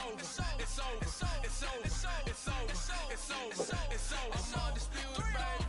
over, it's over, it's over, it's over, it's over, it's over, it's over. I'm undisputed, baby.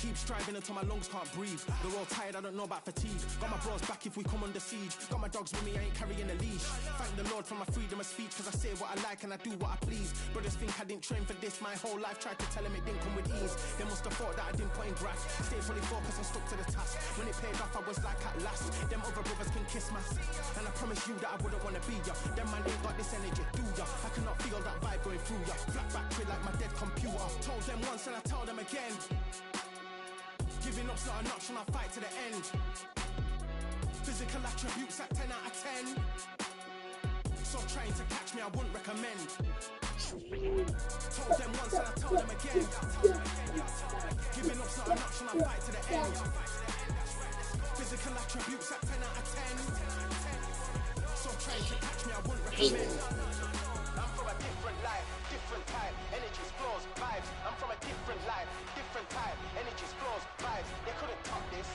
Keep striving until my lungs can't breathe. They're all tired, I don't know about fatigue. Got my bros back if we come under siege. Got my dogs with me, I ain't carrying a leash. Thank the Lord for my freedom of speech, cause I say what I like and I do what I please. Brothers think I didn't train for this my whole life. Tried to tell them it didn't come with ease. They must have thought that I didn't put in grass. Stayed fully focused and stuck to the task. When it paid off, I was like at last. Them other brothers can kiss my ass. And I promise you that I wouldn't wanna be ya. Them man ain't got this energy, do ya? I cannot feel that vibe going through ya. Flat battery like my dead computer. Told them once and I tell them again. Giving up's not an option, I fight to the end. Physical attributes at 10 out of 10. So trying to catch me, I wouldn't recommend. Told them once and I tell them again. Giving up's not an option, I fight to the end. Physical attributes at 10 out of 10. So trying to catch me, I wouldn't recommend. I'm from a different life, different time. Energy flows, vibes. I'm from a different life, different time. Energy flows, vibes. They couldn't top this.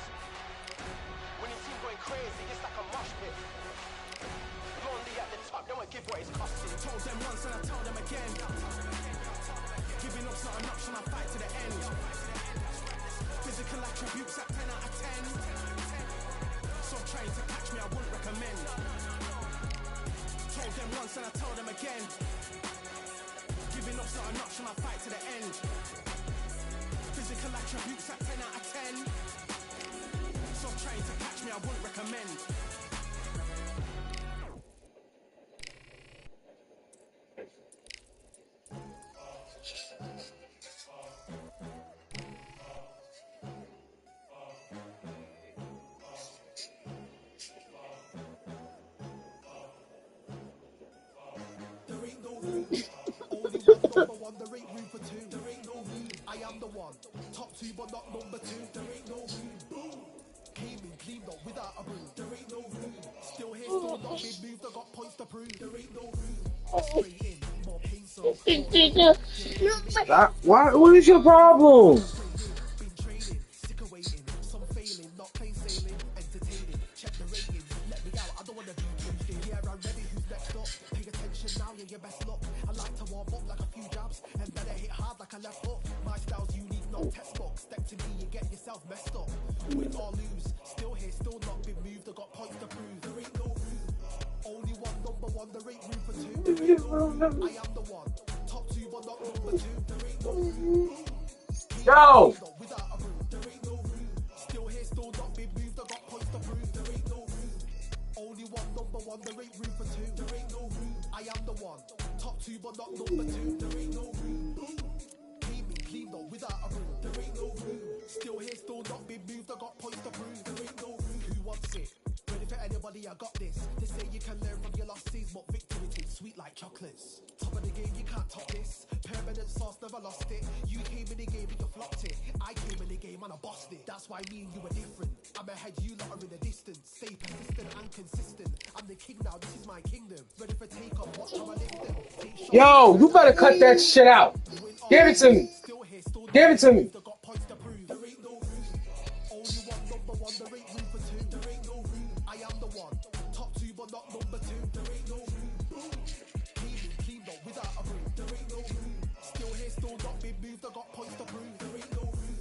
When you see him going crazy, it's like a mosh pit. Lonely at the top, don't give what it's costing. Told them once and I tell them again. Giving up's not an option, I fight to the end. Physical attributes at 10 out of 10. So trying to catch me, I wouldn't recommend. Told them once and I tell them again. Giving up's not an option, I fight to the end. Physical attributes at 10 out of 10. So trying to catch me, I wouldn't recommend. There ain't room for two. There ain't no room. I am the one. Top two, but not number two. There ain't no room. Boom. Came in, cleaned up without a broom. There ain't no room. Still here, still not been moved. I got points to prove. There ain't no room. Straight in, more pain so. What is your problem? Been training, sick of waiting. Some failing, not plain sailing. Entertaining, check the ratings. Let me out, I don't wanna be caged in. Yeah, I'm ready. Who's next up? Pay attention now, yeah, your best luck. I like to warm up like a few jabs, and then I hit hard like a left hook. My style's unique, not textbook. Step to me, you get yourself messed up. Win or lose, still here, still not been moved. I got points to prove. There ain't no room. Only one, number one. There ain't room for two. There ain't no room. I am the one. Top two, but not number two. There ain't no room. Yo! Without a room, there ain't no room. Still here, still not been moved. I got points to prove. There ain't no room. Only one, number one. There ain't room for two. There ain't no room. I am the one. Top two, but not number two. There ain't no room. Cleaned up without a room. There ain't no room. Still here, still not been moved. I got points to prove. There ain't no room. Who wants it? Ready for anybody? I got this. They say you can learn from your losses, but victory tastes sweet like chocolates. Top of the game, you can't top this. Permanent sauce, never lost it. You came in the game and you flopped it. I came in the game and I bossed it. That's why me and you are different. I'm ahead, you lot are in the distance. Stay persistent and consistent. I'm the king now, this is my kingdom. Ready for take off, watch how I lift them. Yo, you better cut that shit out. Give it to me. Give it to me. Got points to prove. There ain't no room. Only one, number one. There ain't room for two. There ain't no room. I am the one. Top two, but not number two. There ain't no room. Cleaned up without a room. There ain't no room. Still here, still not been moved. I got points to prove. There ain't no room.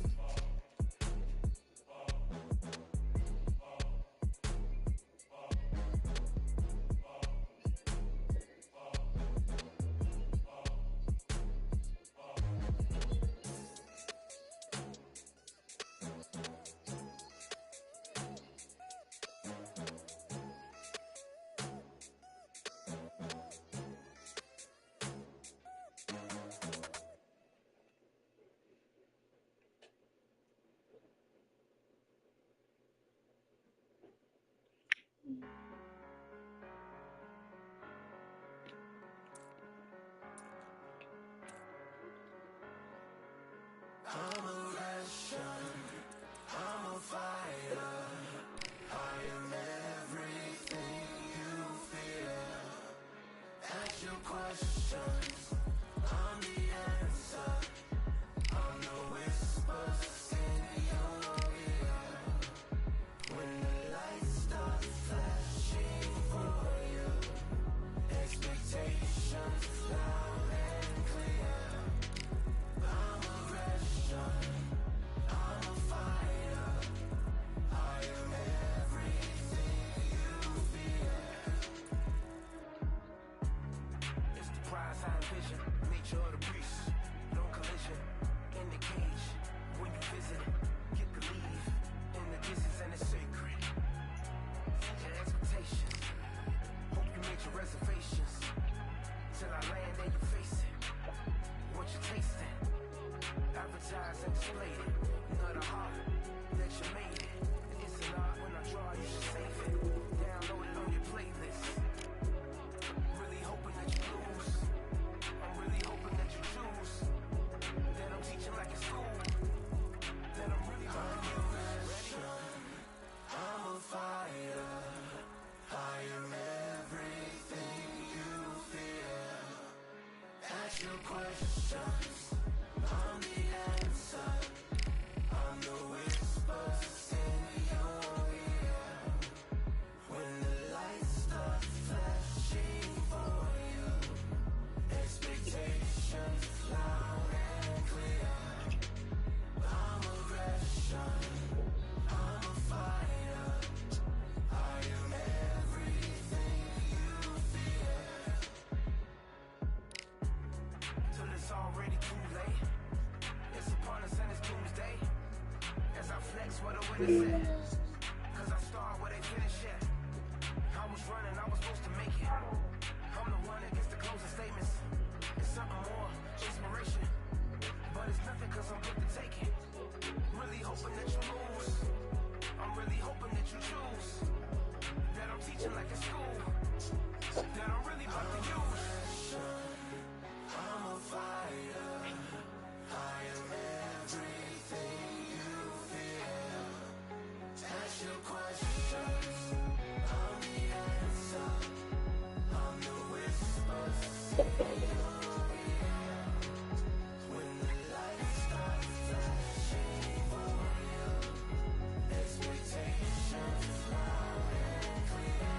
I'm a Russian, I'm a fighter. I am everything you fear. Ask your questions, I'm the answer. I'm the whispers in your ear. When the lights start flashing for you, expectations loud and clear. I'm a Russian, I'm a fighter. I am everything you fear. It's the prize I envision, nature of the beast. No collision, in the cage. When you visit, get the leave. In the distance and it's sacred. Set your expectations. Hope you made your reservations. Till I land and you face it. What you tasting? Advertise and display it. You know the heart that you made it. It's an art when I draw, you should save it. Download it on your playlist. Really hoping that you lose. I'm really hoping that you choose. That I'm teaching like a school. That I'm really about to use. I'm a fighter. I am everything you fear. Ask your questions. I'm the answer. I'm the whispers in your ear. When the lights start flashing for you, expectations loud and clear. I'm a Russian, I'm a fighter. I am everything you fear. Till it's already too late. It's upon us and it's Tuesday. As I flex where the winner's at. Cause I start where they finish at. I was running, I was supposed to make it. I'm the one that gets the closing statements. It's something more, inspiration. But it's nothing cause I'm quick to take it. Really hoping that you lose. I'm really hoping that you choose. That I'm teaching like a school. That I'm really about to use. I'm a fighter. I am everything you fear. Ask your questions. I'm the answer. I'm the whispers in your ear. When the lights start flashing for you, expectations loud and clear.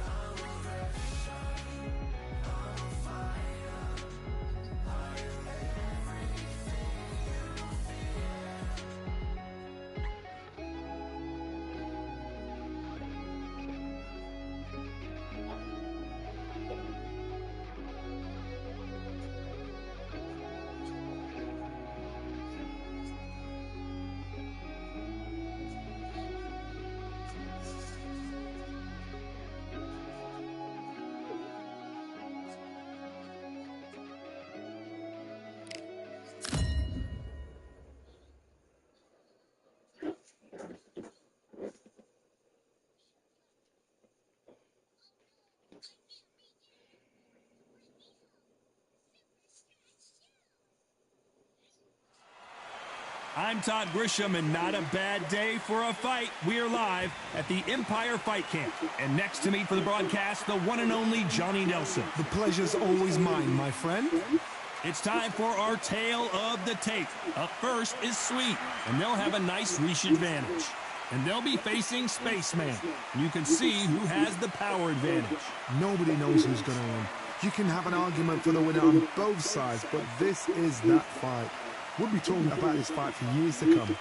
I'm a Russian. I'm a fighter. I am everything you fear. I'm Todd Grisham, and not a bad day for a fight. We are live at the Empire Fight Camp. And next to me for the broadcast, the one and only Johnny Nelson. The pleasure's always mine, my friend. It's time for our tale of the tape. Up first is Sweet, and they'll have a nice reach advantage. And they'll be facing Spaceman. You can see who has the power advantage. Nobody knows who's going to win. You can have an argument for the winner on both sides, but this is that fight. We'll be talking about this fight for years to come.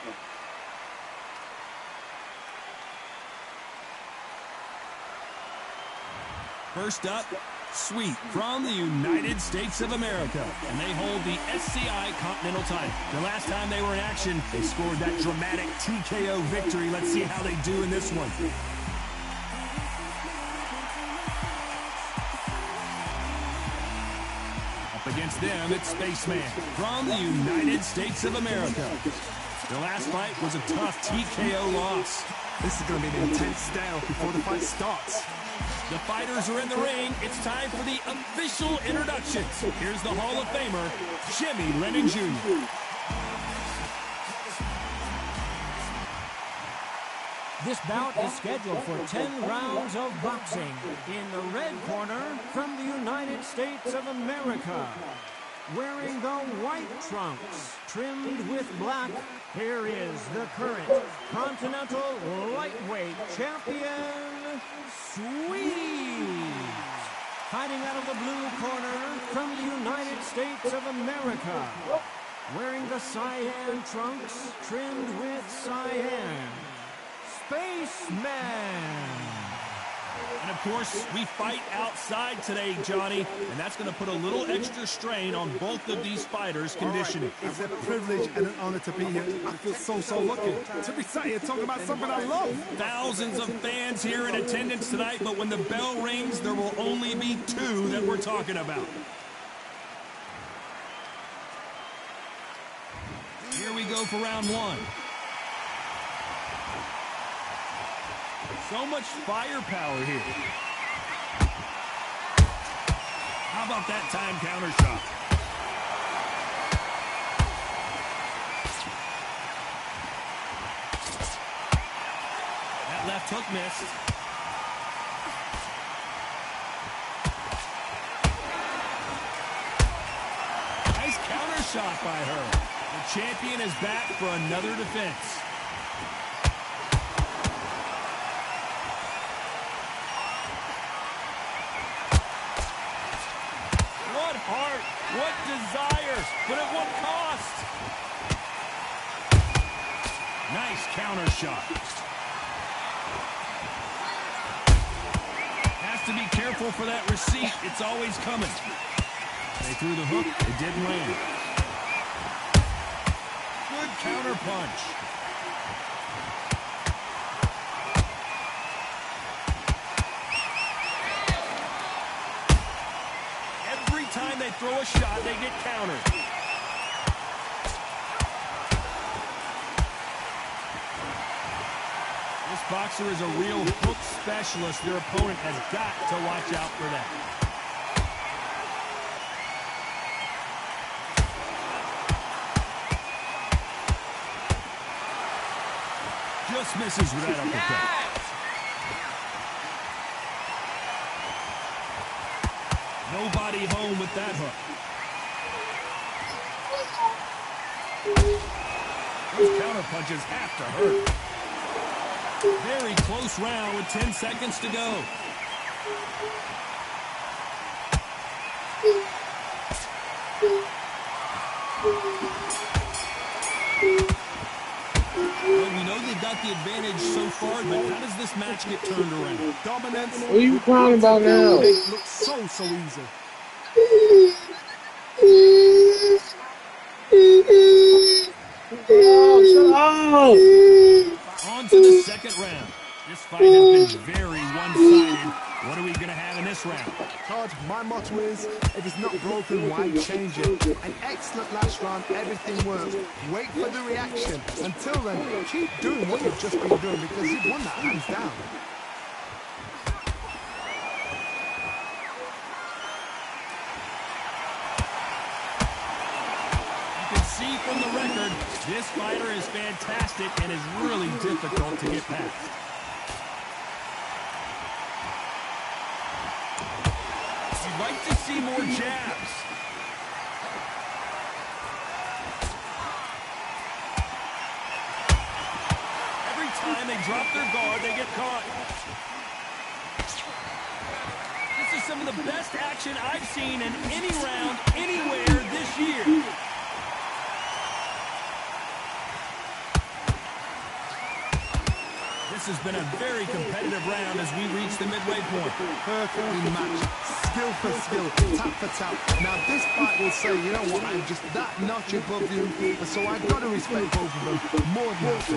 First up, Sweet from the United States of America, and they hold the SCI Continental title. The last time they were in action, they scored that dramatic TKO victory. Let's see how they do in this one. Up against them, it's Spaceman from the United States of America. Their last fight was a tough TKO loss. This is going to be an intense stare before the fight starts. The fighters are in the ring. It's time for the official introductions. Here's the Hall of Famer, Jimmy Lennon Jr. This bout is scheduled for 10 rounds of boxing. In the red corner, from the United States of America, wearing the white trunks, trimmed with black, here is the current Continental Lightweight Champion, Sweet. Fighting out of the blue corner, from the United States of America, wearing the cyan trunks, trimmed with cyan, Spaceman. And of course, we fight outside today, Johnny, and that's going to put a little extra strain on both of these fighters' conditioning. Right. It's a privilege and an honor to be here. I feel so lucky to be sat here talking about something I love. Thousands of fans here in attendance tonight, but when the bell rings, there will only be two that we're talking about. Here we go for round one. So much firepower here. How about that time counter shot? That left hook missed. Nice counter shot by her. The champion is back for another defense. Heart, what desire, but at what cost? Nice counter shot. Has to be careful for that receipt. It's always coming. They threw the hook. It didn't land. Good counter punch. Time they throw a shot, they get countered. This boxer is a real hook specialist. Their opponent has got to watch out for that. Just misses with that uppercut. Nobody home with that hook. Those counter punches have to hurt. Very close round with 10 seconds to go. Well, we know they've got the advantage so far, but how does this match get turned around? Dominance. What are you crying about now? It looks so easy. Oh, shut up! On to the second round. This fight has been very one-sided. What are we going to have in this round? Todd, my motto is, if it's not broken, why change it? An excellent last round, everything works. Wait for the reaction. Until then, keep doing what you've just been doing because you've won that hands down. You can see from the record, this fighter is fantastic and is really difficult to get past. You'd like to see more jabs. Every time they drop their guard, they get caught. This is some of the best action I've seen in any round, anywhere this year. This has been a very competitive round as we reach the midway point. Perfectly matched, skill for skill, tap for tap. Now this fight will say, you know what, I'm just that notch above you, and so I've got to respect both of them more than that.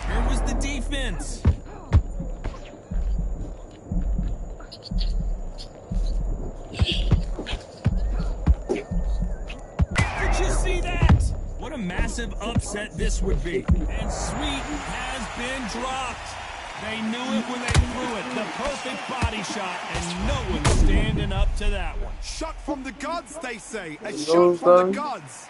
Where was the defense? Did you see that? What a massive upset this would be. And Sweet has been dropped. They knew it when they threw it. The perfect body shot, and no one's standing up to that one. Shot from the gods, they say. A shot from the gods.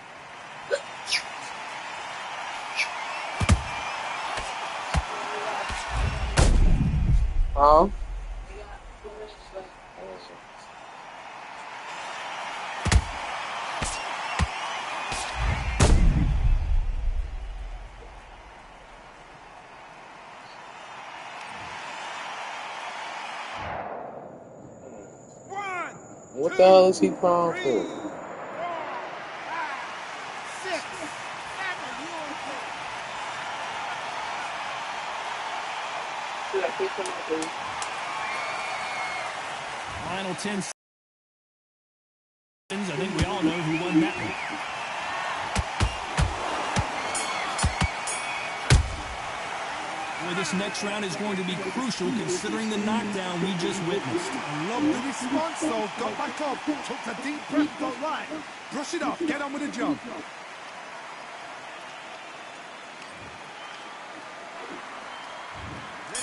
What the hell is he crying for? Final 10 seconds. I think we all know who won that one. Boy, this next round is going to be crucial considering the knockdown we just witnessed. I love the response, though. Got back up, took a deep breath, don't lie. Brush it off, get on with the job.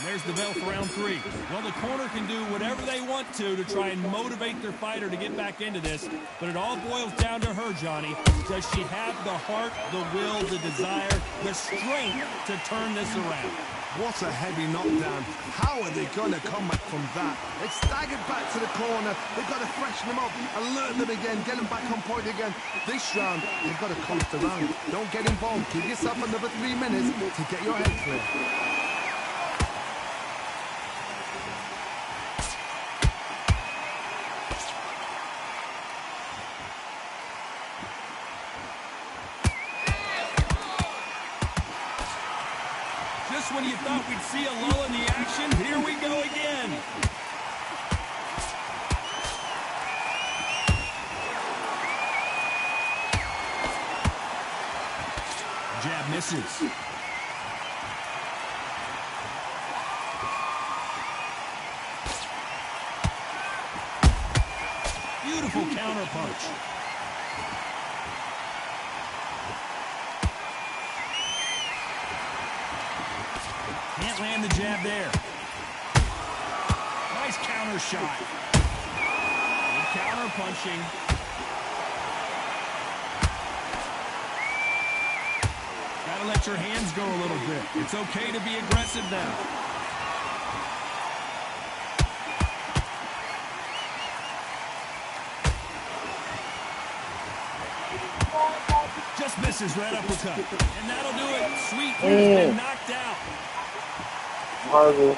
There's the bell for round 3. Well, the corner can do whatever they want to try and motivate their fighter to get back into this, but it all boils down to her, Johnny. Does she have the heart, the will, the desire, the strength to turn this around? What a heavy knockdown. How are they going to come back from that? They've staggered back to the corner. They've got to freshen them up, alert them again, get them back on point again. This round, they've got to coast around. Don't get involved. Give yourself another 3 minutes to get your head clear. Just when you thought we'd see a lull in the action, here we go again. Jab misses. Beautiful counter punch. Can't land the jab there. Nice counter shot. Good counter punching. Gotta let your hands go a little bit. It's okay to be aggressive now. Just misses right uppercut. And that'll do it. Sweet has been knocked out. Horrible.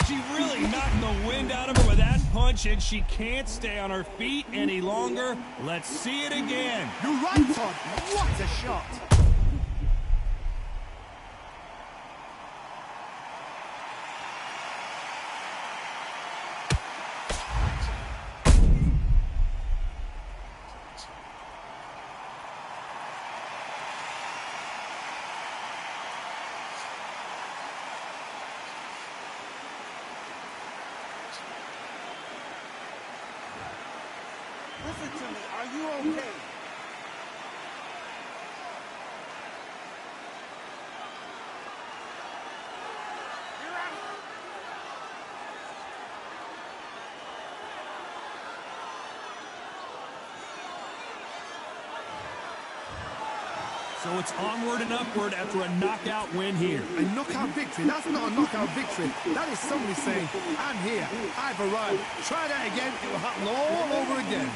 She really knocked the wind out of her with that punch, and she can't stay on her feet any longer. Let's see it again. You're right, Todd. What a shot. Listen to me, are you okay? So it's onward and upward after a knockout win here. A knockout victory? That's not a knockout victory. That is somebody saying, I'm here, I've arrived. Try that again, it will happen all over again.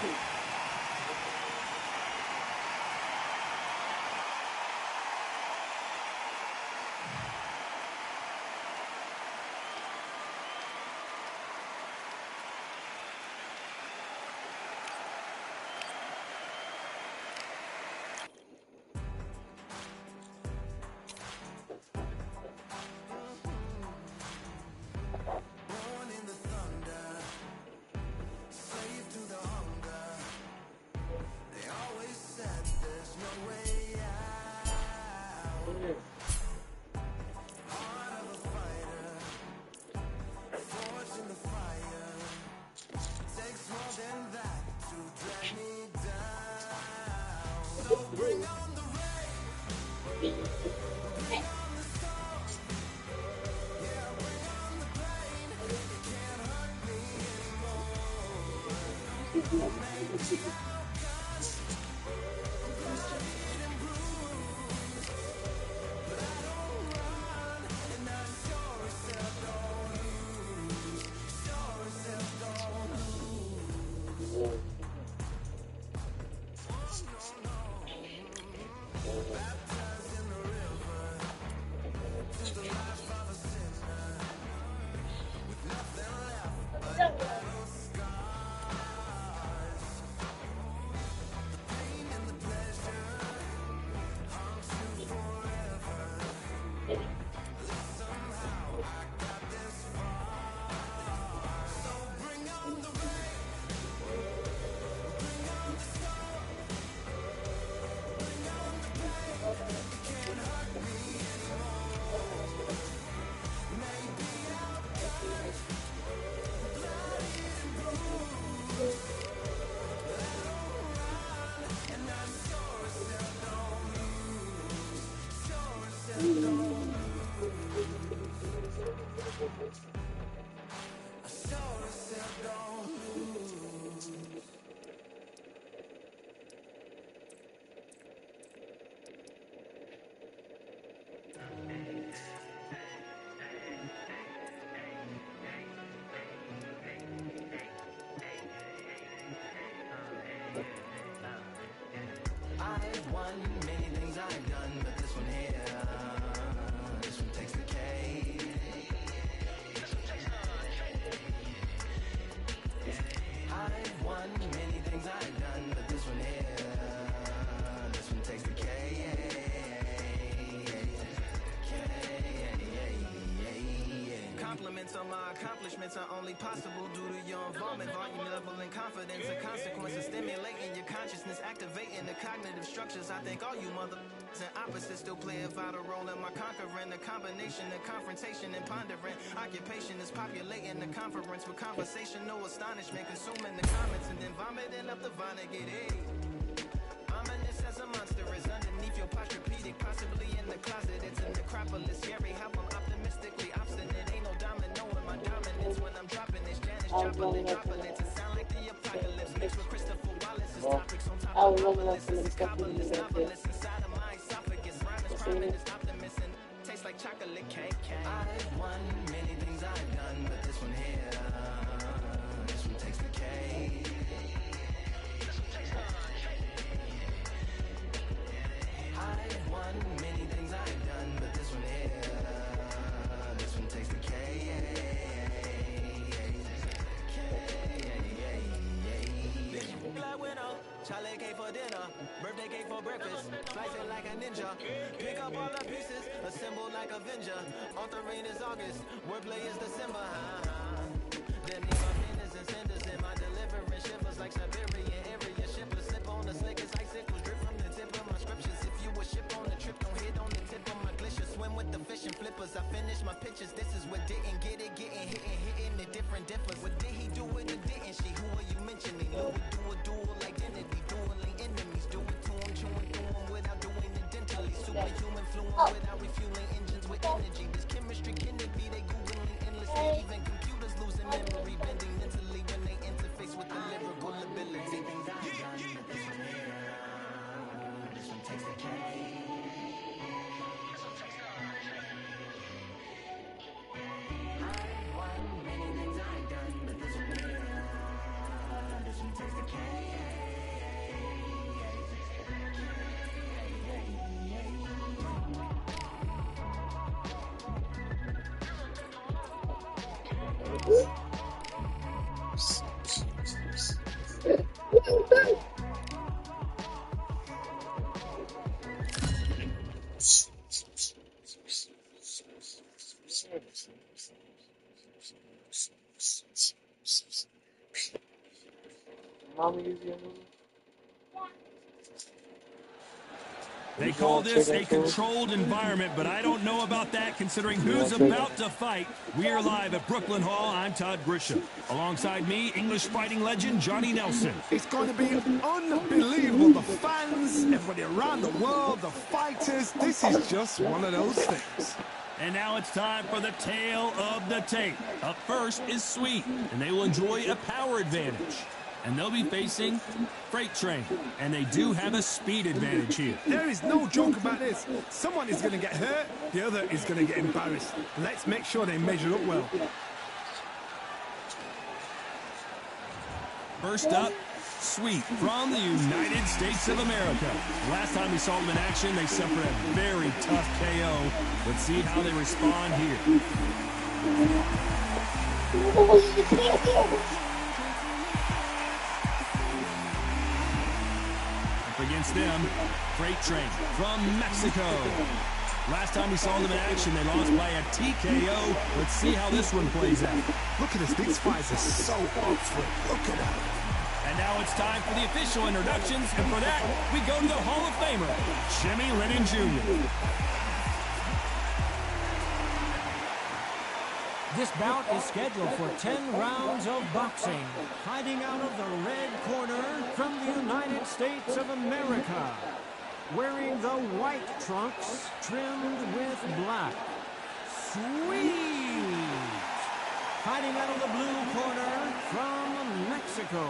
I've won many things I've done, but this one here, this one takes the cake. I've won many things I've done, but this one here, this one takes the cake. Compliments on my accomplishments are only possible due to your involvement, volume, level, and confidence. The consequences stimulating your consciousness, activating the cognitive structures. I think all you motherfuckers and opposites still play a vital role in my conquering. The combination of confrontation and pondering. Occupation is populating the conference with conversation, no astonishment, consuming the comments and then vomiting up the Vonnegut. Hey, ominous as a monster is underneath your posturepedic, possibly in the closet. It's a necropolis, scary how I'm optimistically obstinate. Ain't no domino in my dominance when I'm dropping this Janice Joplin droplets. It sound like the apocalypse mixed with Christopher Wallace's topics on top of obelisks. It's Kabbalist novelist inside of my esophagus. Rhyme is priming this optimist and tastes like chocolate cake. I've won many things I've done, but this one here, this one takes the cake. I've won many things I've done, but this one here, this one takes the cake. Black window, chocolate cake for dinner, birthday cake for breakfast, slice it like a ninja, pick up all the pieces, assemble like Avenger, author rain is August, wordplay is December, Then need my fingers and cinders in my deliverance, shivers like Siberian area, shippers sip on the slickest icicles, drip from the tip of my scriptures. If you a ship on the trip, don't hit on the tip of my glacier, swim with the fish and flippers. I finish my pictures, this is what didn't get it, getting hitting the different differs. What did he do it or didn't she? Who are you mentioning? Who would do a dual identity, dueling enemies, do it to him, chewing through him without doing it dentally, superhuman fluent without refueling engines with energy. This chemistry can it be, they googling endlessly, even computers losing memory, bending mentally when they interface with the lyrical ability. Things I've done, but this one here, this one takes the cake. I've won many things I've done, but this one here, this one takes the cake. Mama use your noodles? They call this a controlled environment, but I don't know about that considering who's about to fight. We are live at Brooklyn Hall. I'm Todd Grisham. Alongside me, English fighting legend Johnny Nelson. It's going to be unbelievable. The fans, everybody around the world, the fighters. This is just one of those things. And now it's time for the tale of the tape. Up first is Sweet, and they will enjoy a power advantage. And they'll be facing Freight Train, and they do have a speed advantage here. There is no joke about this. Someone is going to get hurt, the other is going to get embarrassed. Let's make sure they measure up well. First up, Sweet from the United States of America. Last time we saw them in action, they suffered a very tough KO. Let's see how they respond here. Up against them, Freight Train from Mexico. Last time we saw them in action, they lost by a TKO. Let's see how this one plays out. Look at this. These fights are so up for it. Look at that. And now it's time for the official introductions, and for that, we go to the Hall of Famer, Jimmy Lennon Jr. This bout is scheduled for 10 rounds of boxing. Fighting out of the red corner from the United States of America. Wearing the white trunks trimmed with black. Sweet! Fighting out of the blue corner from Mexico.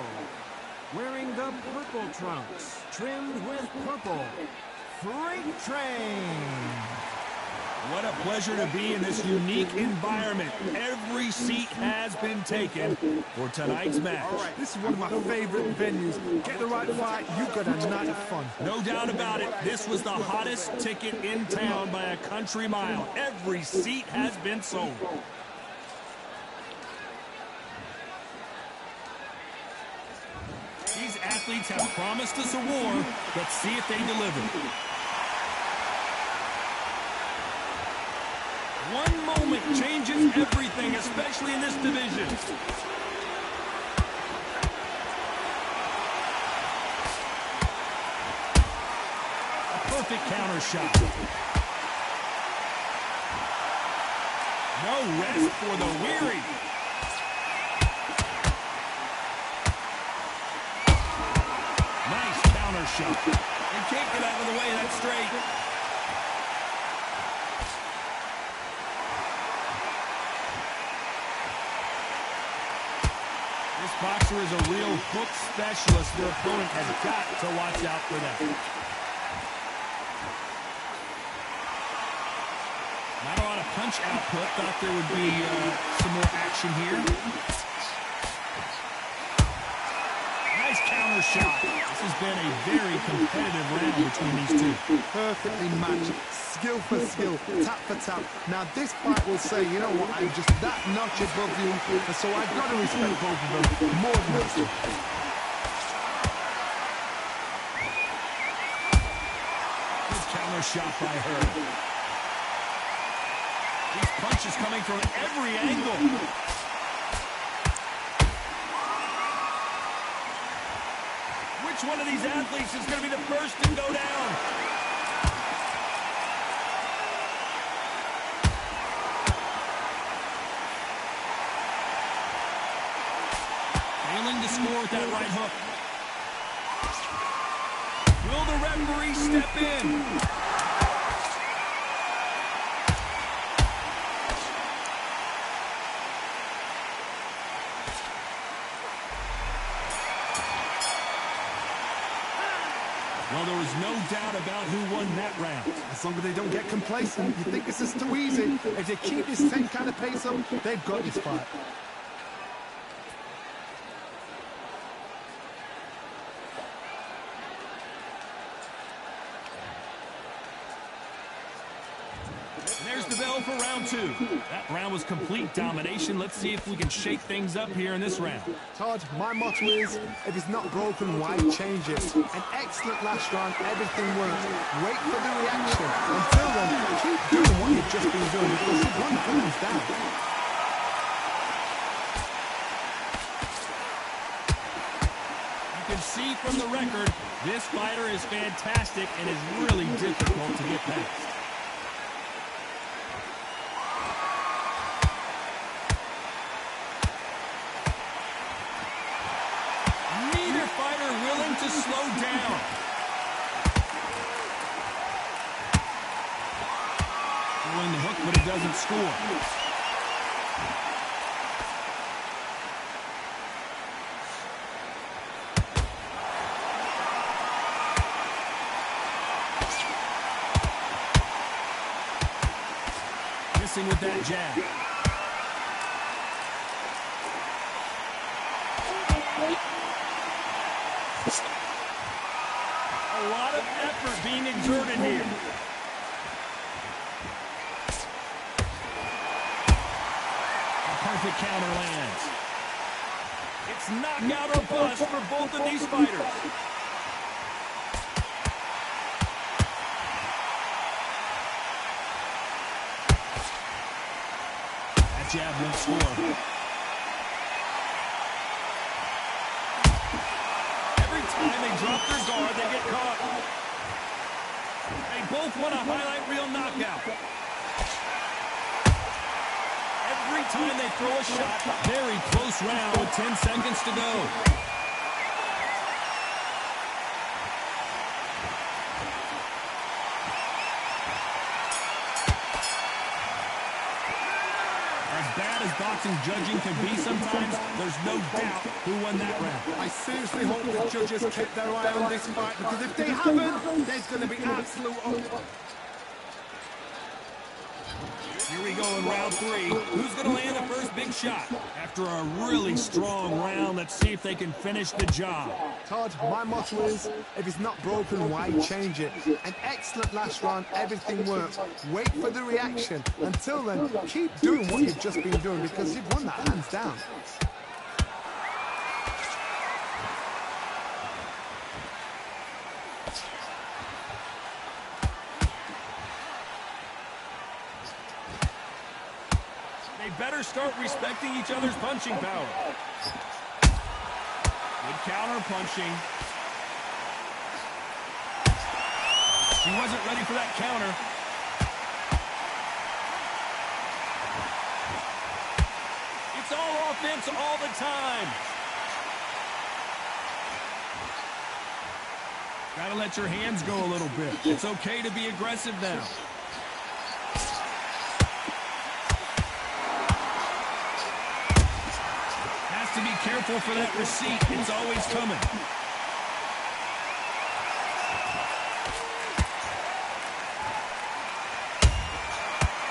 Wearing the purple trunks trimmed with purple. Freight Train! What a pleasure to be in this unique environment. Every seat has been taken for tonight's match. All right, this is one of my favorite venues. Get the right fight, you got a night of fun. No doubt about it, this was the hottest ticket in town by a country mile. Every seat has been sold. These athletes have promised us a war. Let's see if they deliver. One moment changes everything, especially in this division. A perfect counter shot. No rest for the weary. Nice counter shot. And can't get out of the way of that straight. This boxer is a real hook specialist. Their opponent has got to watch out for that. Not a lot of punch output. Thought there would be some more action here. Nice counter shot. This has been a very competitive round between these two. Perfectly matched. Skill for skill, tap for tap. Now this fight will say, you know what, I'm just that notch above you, and so I've got to respect both of them more than that. Good counter shot by her. These punches coming from every angle. Which one of these athletes is going to be the first to go down? Failing to score with that right hook. Will the referee step in? Well, there was no doubt about who won that round. As long as they don't get complacent, you think this is too easy. If they keep this same kind of pace up, they've got this fight. There's the bell for round two. That round was complete domination. Let's see if we can shake things up here in this round. Todd, my motto is, if it's not broken, why change it? An excellent last round, everything worked. Wait for the reaction. Until then, keep doing what you've just been doing because you've won the hands down. You can can see from the record, this fighter is fantastic and is really difficult to get past. Neither fighter willing to slow down. Throwing the hook, but it doesn't score. With that jab. A lot of effort being exerted here. A perfect counter lands. It's knockout or bust for both of these fighters. Jab won't score. Every time they drop their guard, they get caught. They both want a highlight reel knockout. Every time they throw a shot, very close round with 10 seconds to go. Boxing judging can be sometimes, there's no doubt who won that round. I seriously hope the judges kept their eye on this fight, because if they haven't, there's going to be absolute uproar. Here we go in round 3. Who's going to land the first big shot? After a really strong round, let's see if they can finish the job. Todd, my motto is, if it's not broken, why change it? An excellent last round, everything works. Wait for the reaction. Until then, keep doing what you've just been doing, because you've won that hands down. Better start respecting each other's punching power. Good counter punching. She wasn't ready for that counter. It's all offense all the time. Gotta let your hands go a little bit. It's okay to be aggressive now. To be careful for that receipt. It's always coming.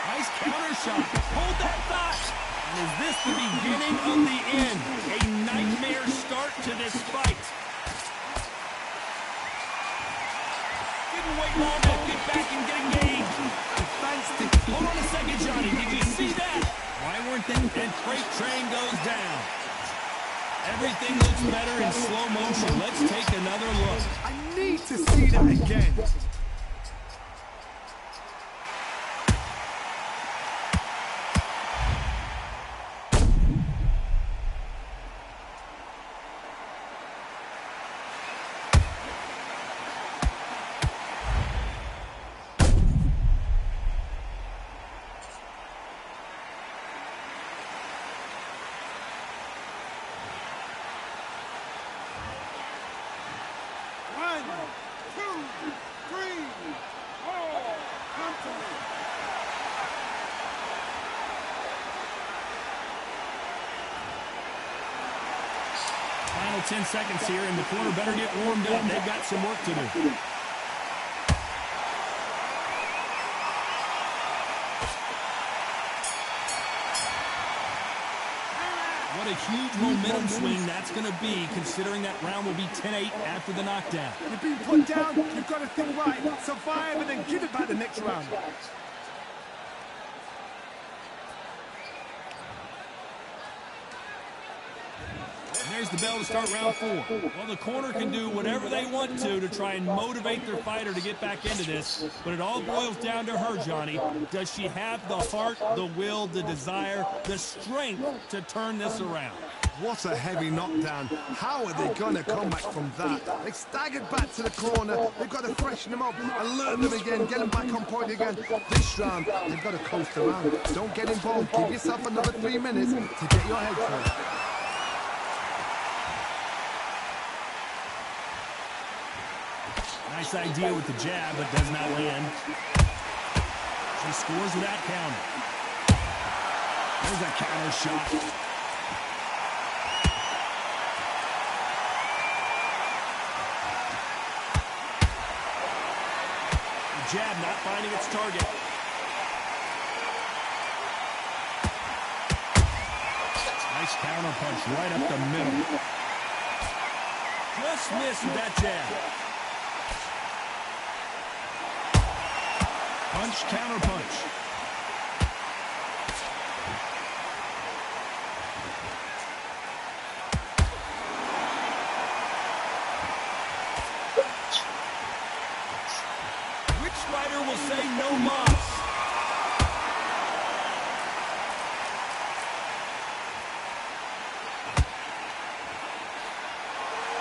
Nice counter shot. Hold that thought. And is this the beginning of the end? A nightmare start to this fight. Didn't wait long to get back and get engaged. Hold on a second, Johnny. Did you see that? Why weren't they? And freight train goes down. Everything looks better in slow motion. Let's take another look. I need to see that again. Final 10 seconds here, and the corner better get warmed up. They've got some work to do. What a huge momentum swing that's going to be, considering that round will be 10-8 after the knockdown. You've been put down, you've got to think right, survive, and then give it back the next round. There's the bell to start round 4. Well, the corner can do whatever they want to try and motivate their fighter to get back into this, but it all boils down to her, Johnny. Does she have the heart, the will, the desire, the strength to turn this around? What a heavy knockdown. How are they going to come back from that? They staggered back to the corner. They've got to freshen them up, alert them again, get them back on point again. This round, they've got to coast around. Don't get involved. Give yourself another 3 minutes to get your head clear. Nice idea with the jab, but does not land. She scores without counter. There's a counter shot. The jab not finding its target. Nice counter punch right up the middle. Just missed with that jab. Punch, counter punch. Which fighter will say no mas?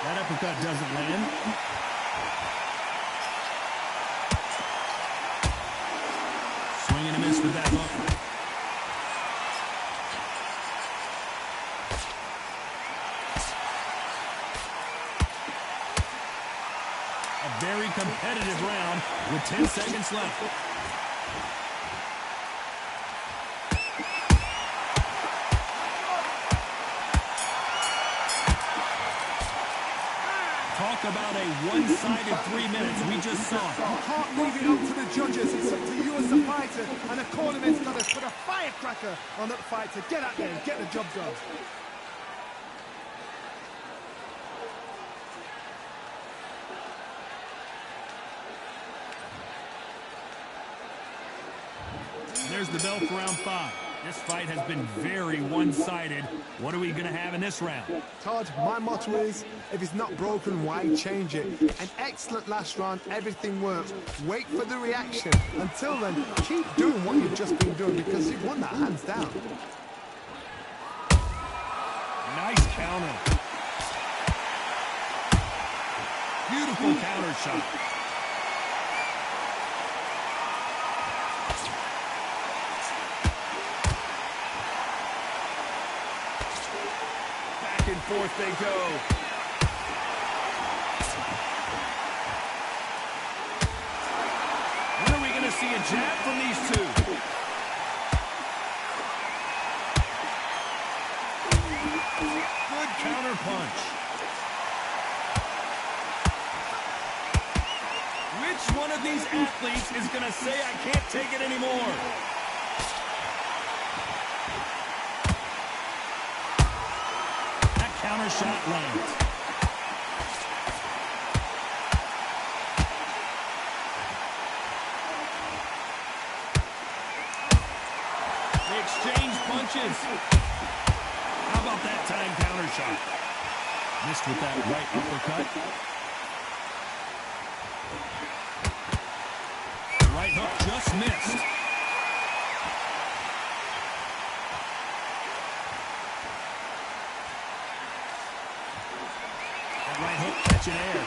That uppercut doesn't land. Swing and a miss with that hook. A very competitive round with 10 seconds left. Talk about a one-sided 3 minutes. We just saw it. You can't leave it up to the judges. It's up to you as the fighter. And the cornerman's got to put a firecracker on that fight to get out there and get the job done. There's the bell for round 5. This fight has been very one-sided. What are we going to have in this round? Todd, my motto is, if it's not broken, why change it? An excellent last round, everything works. Wait for the reaction. Until then, keep doing what you've just been doing because you've won that hands down. Nice counter. Beautiful counter shot. Back and forth they go. When are we going to see a jab from these two? Good counter punch. Which one of these athletes is going to say, I can't take it anymore? That counter shot lands. They exchange punches. How about that time counter shot? Missed with that right uppercut. Right hook just missed. That right hook catching air.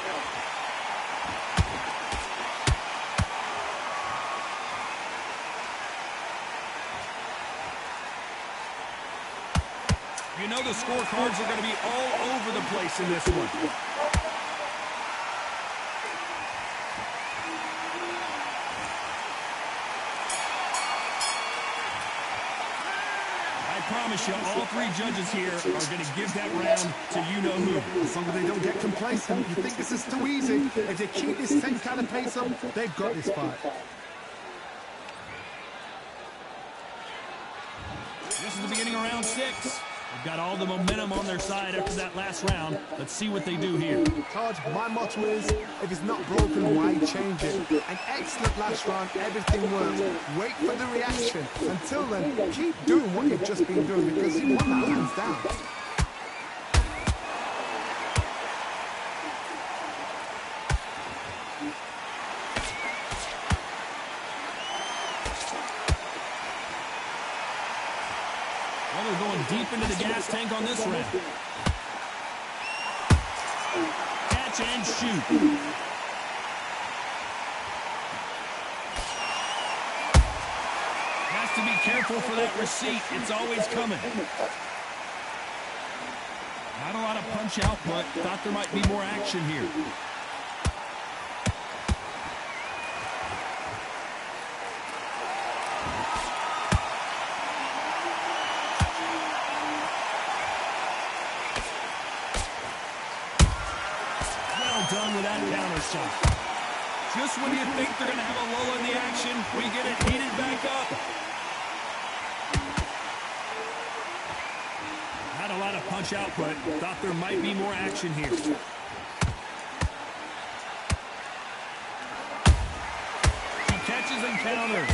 You know the scorecards are going to be all over the place in this one. I promise you, all three judges here are going to give that round to you-know-who. As long as they don't get complacent, you think this is too easy. If they keep this same kind of pace up, they've got this fight. This is the beginning of round 6. They've got all the momentum on their side after that last round. Let's see what they do here. Todd, my motto is, if it's not broken, why change it? An excellent last round, everything works. Wait for the reaction. Until then, keep doing what you've just been doing because you won that hands down. Well, they're going deep into the gas tank on this round. Catch and shoot. Has to be careful for that receipt. It's always coming. Not a lot of punch output. Thought there might be more action here. Well done with that counter shot. Just when you think they're going to have a lull in the action, we get it heated back up. Not a lot of punch output. Thought there might be more action here. He catches and counters.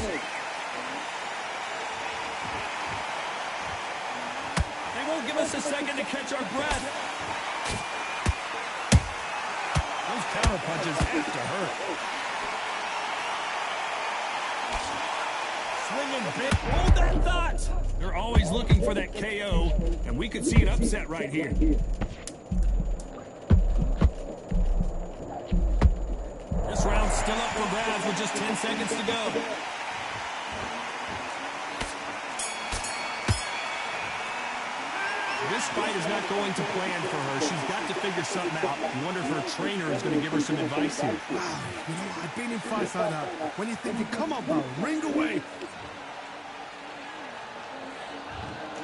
They won't give us a second to catch our breath. Those counter punches have to hurt. Swinging big. Hold that thought. They're always looking for that KO, and we could see an upset right here. This round's still up for grabs with just 10 seconds to go. This fight is not going to plan for her. She's got to figure something out. I wonder if her trainer is going to give her some advice here. Wow, you know, I've been in fights like that. When you're thinking, come on, bro, ring away.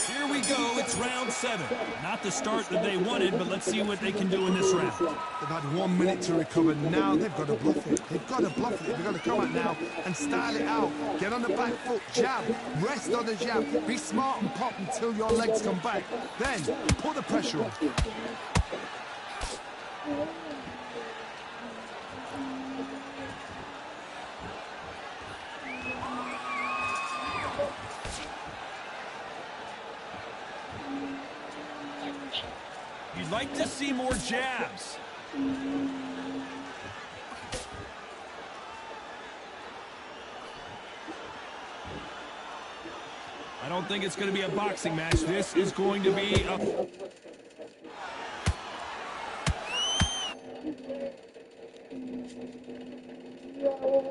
Here we go. It's round 7. Not the start that they wanted, but let's see what they can do in this round. They've had 1 minute to recover. Now they've got to bluff it. They've got to bluff it. They've got to come out now and style it out. Get on the back foot, jab, rest on the jab. Be smart and pop until your legs come back. Then put the pressure on. You'd like to see more jabs. I don't think it's going to be a boxing match. This is going to be a...